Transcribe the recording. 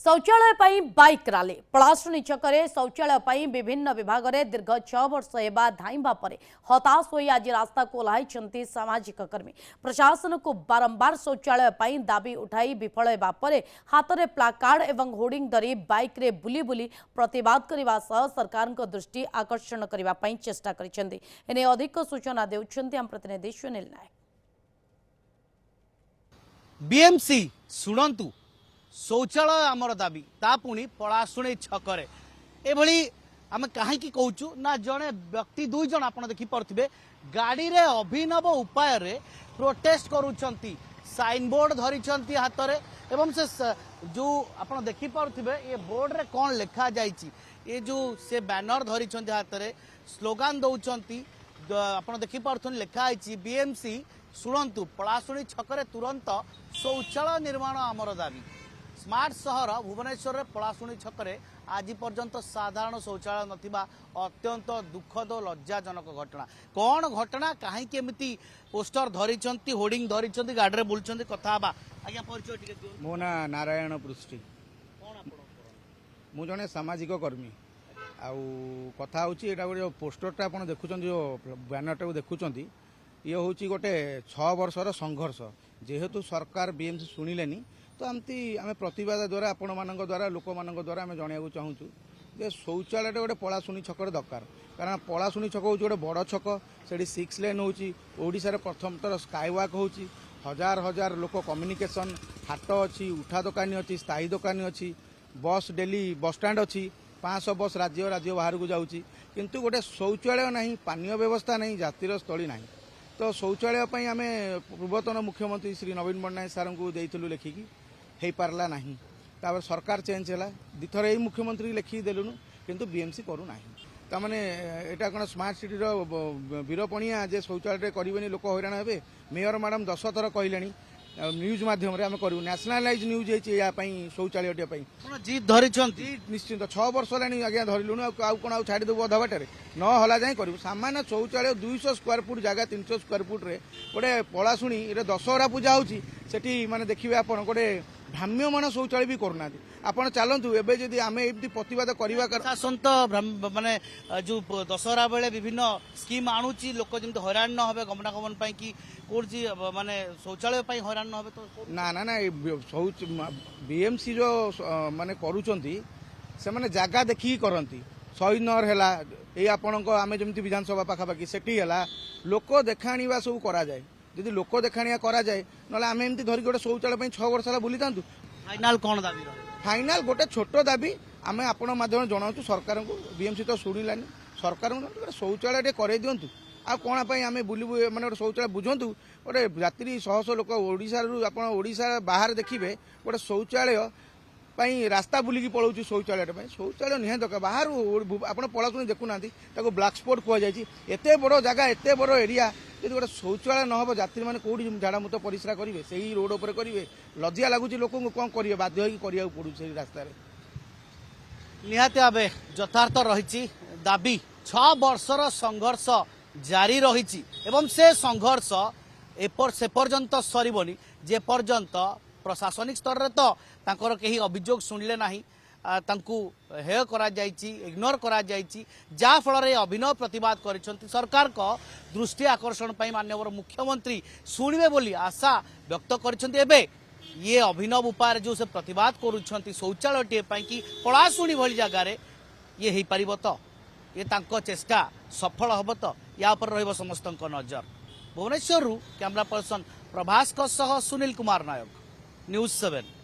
शौचालय पर bike rally पलाशुनी छकरे शौचालय पर विभिन्न विभाग में दीर्घ 6 वर्ष एवं धाइबा पर हताश हो आज रास्ता को ओह्लाई सामाजिक कर्मी प्रशासन को बारंबार शौचालय पर दाबी उठाई विफल होगा पर हाथ में प्लाकार्ड एवं होर्डिंग धरी बाइक रे बुली बुली प्रतिवाद करने सह सरकार दृष्टि आकर्षण करने चेष्टा कर अधिक सूचना देउछन्ति हम प्रतिनिधि सुनील नायक। बीएमसी शुणु शौचालय आमर दाबी ता पुणी पलाशुणी छकरे एभली आम कहीं कहूँ ना जड़े व्यक्ति दुई जन आप देखिपे गाड़ी रे अभिनव उपाय रे प्रोटेस्ट करुँच साइन बोर्ड धरी हाथ में एवं से जो आप देखिपे ये बोर्ड रे कौन लिखा जाइए ये जो से बैनर धरी हाथ में स्लोगान दौरान आप देखिपे लिखाई बीएमसी शुणु पलाशुणी छकरे तुरंत शौचालय निर्माण आमर दाबी। स्मार्ट सहर भुवनेश्वर में पलाशुणी छकरे आज पर्यंत साधारण शौचालय नथिबा अत्यंत दुखद और लज्जाजनक घटना कौन घटना कहीं केमिति पोस्टर धरी होर्डिंग धरी गाड़ी में बुलूँ कथा आज्ञा परिचय मो ना नारायण पृष्टि मु जने सामाजिक कर्मी आउ कथा होची एटा जो पोस्टरटा आपण देखुछन जो बैनरटा को देखुछंती ये होची गोटे 6 वर्षर संघर्ष जेहेतु सरकार बीएमसी शुणिलेनी तो आमती आम प्रतिवाद द्वारा आपण मान द्वारा लोक मान द्वारा आम जनवाक चाहूँ जे शौचालय गोटे पलाशुनी छकर दरकार कारण पलाशुनी छक हूँ गोटे बड़ छक से 6 लेन होशार प्रथम तर स्काईवाक हो हजार हजार लोक कम्युनिकेशन हाट अच्छी उठा दुकानी अच्छी स्थायी दुकानी अच्छी बस डेली बस स्टाण्ड अच्छी 500 बस राज्य राज्य बाहर को जाऊँगी किंतु गोटे शौचालय नहीं पानीय व्यवस्था नहीं जातिर स्थली नहीं तो शौचालय आम पूर्वतन मुख्यमंत्री श्री नवीन पट्टनायक सार को देइथिलु लेखिकी हो पारला नहीं तापर सरकार चेंज है दिथर यही मुख्यमंत्री लेखिकी देलुनु किंतु बीएमसी करूना तामाने एटा कौन स्मार्ट सिटी वीरपणिया जे शौचालय करेनि लोक हैरान हे मेयर मैडम 10 थर कहले न्यूज माध्यम रे आम करू नेशनलाइज न्यूज है शौचालय जीत धरी निश्चिंत 6 वर्ष है आज्ञा धरलुन कौन छाड़ी देव अधा बाटे न हला जाए करूँ सामान्य शौचालय 200 स्क्वायर फुट जगह 300 स्क्वायर फुट रे गोटे पलाशुणी दशहरा पूजा होची सेठी माने देखिए आप गोटे भ्राम्यमान शौचालय भी करना आपड़ चलतु एवं जदि आम एमती प्रतिवाद करवा शासन तो माने जो दशहरा बेले विभिन्न स्कीम आणुची लोक जमी हैरान न हो गमनागमन कि कौन माने शौचालय हैरान न हो तो ना ना ना शौच बीएमसी जो माने करूचंती से माने जगह देखिकी करती शहीद नगर है ये आपण आम जमी विधानसभा पाखापाखि सेठी है लोक देखाणीवा सब करा जाए जदि लोक देखाणिया करा जाए ना आम एमती धरिक गोटे शौचालय 6 वर्ष है बुली था फाइनाल कौन दाबी फाइनाल गोटे छोट दाबी आम आपण माध्यम जनाऊँ सरकार को बीएमसी तो शुणिलानी सरकार शौचालय करे दिंतु आ कौन आम बुलू मैंने शौचालय बुझु गोटे रात्रि शह शह लोक ओडिशा बाहर देखिए गोटे शौचालय रास्ता बुलिकी पलाऊँ शौचालय शौचालय निहाती दरकार बाहर आप पलाशुणी देखुना ब्लैक स्पॉट कहुई एत बड़ जगह एत बड़ एरिया यदि गोटे शौचालय न हो यात्री मैंने कौटी झाड़ा मूत परिश्रा करेंगे से ही रोड उपर करेंगे लज्जा लगुच लोक कौन करेंगे बाध्य होकर पड़ू से रास्तार निहाती भाव यथार्थ रही दाबी 6 वर्षर संघर्ष जारी रही एवं से संघर्ष से पर्यंत सरबनी जे पर्यंत प्रशासनिक स्तर रे तो तांकर कहीं अभियोग शुणिले नाही तांकू हेय करा जायछि इग्नोर करा जायछि जा फल रे अभिनव प्रतिवाद करिसंती सरकार को दृष्टि आकर्षण पई माननीय मुख्यमंत्री शुणिबे बोली आशा व्यक्त करिसंती एबे ये अभिनव उपाय जो से प्रतिवाद करुछंती शौचालय टे पई कि पलाशुणी भली जगह रे ये हेई परिबो तो ये तांको चेष्टा सफल हबो तो या पर रहबो समस्तक नजर। भुवनेश्वर कैमरा पर्सन प्रभास सह सुनील कुमार नायक न्यूज 7।